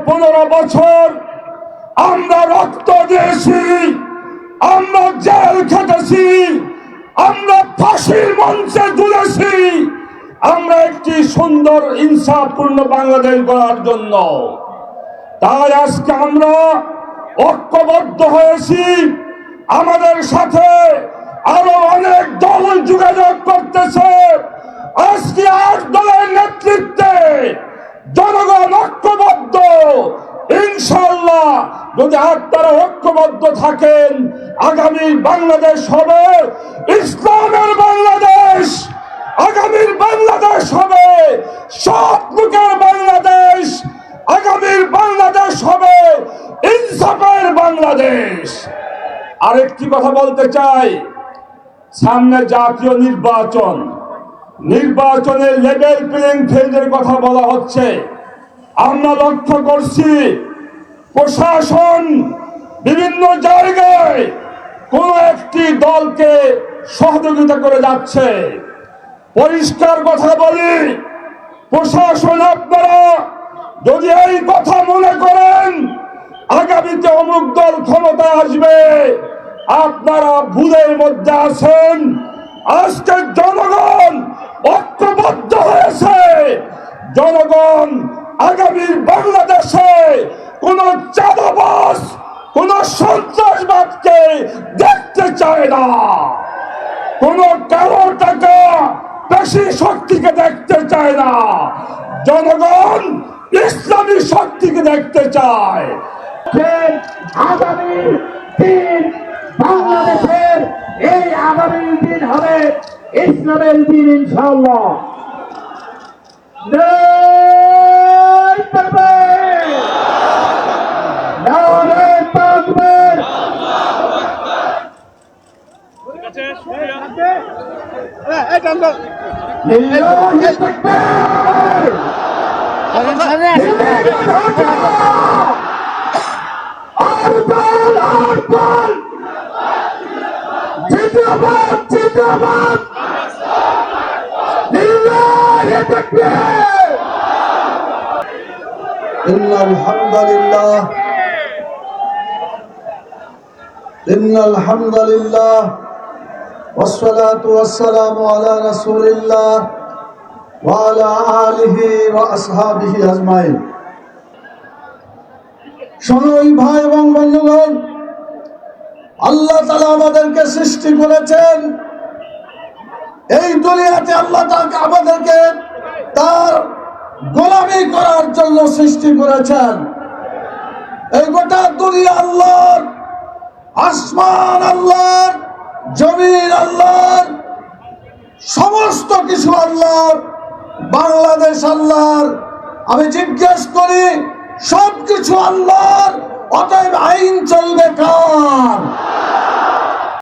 15 বছর আমরা রক্ত দিয়েছি, আমরা জেল খেটেছি, আমরা ফাঁসির মঞ্চে ঝুলেছি, আমরা একটি সুন্দর ইনসাফপূর্ণ বাংলাদেশ গড়ার জন্য। তাই আজকে আমরা ঐক্যবদ্ধ হয়েছি। আমাদের সাথে আরো অনেক দল যোগাযোগ করতেছে। আজকে 8 দলের নেতৃত্বে জনগণ ঐক্যবদ্ধ। ইনশাআল্লাহ যদি আপনারা ঐক্যবদ্ধ থাকেন, আগামী বাংলাদেশ হবে ইসলামের বাংলাদেশ, আগামীর বাংলাদেশ হবে সৎ লোকের বাংলাদেশ, আগামীর বাংলাদেশ হবে ইনসাফের বাংলাদেশ। আরেকটি কথা বলতে চাই, সামনে জাতীয় নির্বাচনের লেভেল প্লেইং ফিল্ডের কথা বলা হচ্ছে। আমরা লক্ষ্য করছি প্রশাসন বিভিন্ন জায়গায় কোন একটি দলকে সহযোগিতা করে যাচ্ছে। পরিষ্কার কথা বলি, প্রশাসন আপনারা যদি এই কথা মনে করেন আগামীতে অমুক দল ক্ষমতায় আসবে, আপনারা ভুলের মধ্যে আছেন। আজকে জনগণ ঐক্যবদ্ধ হয়েছে। জনগণ আগামীর বাংলাদেশে কোন চাঁদাবাজ, কোন সন্ত্রাসবাদকে দেখতে চায় না, কোন কারো টাকা বেশি শক্তিকে দেখতে চায় না। জনগণ ইসলামী শক্তিকে দেখতে চায়। আগামী দিন বাংলাদেশের এই আগামী দিন হবে ইসলামের দিন ইনশাআল্লাহ। ইন্নাল হামদুলিল্লাহ والصلاة والسلام على رسول الله وعلى آله وأصحابه أجمعين। সম্মানিত ভাই এবং বন্ধুগণ, আল্লাহ তাআলা আমাদেরকে সৃষ্টি করেছেন। এই দুনিয়াতে আল্লাহ তাআলা আমাদেরকে তার গোলামি করার জন্য সৃষ্টি করেছেন। এই গোটা দুনিয়া আল্লাহর, আসমান আল্লাহর, জমিন আল্লাহর, সমস্ত কিছু আল্লাহর, বাংলাদেশ আল্লাহর। আমি জিজ্ঞেস করি, সবকিছু আল্লাহর, অতএব আইন চলবে কার?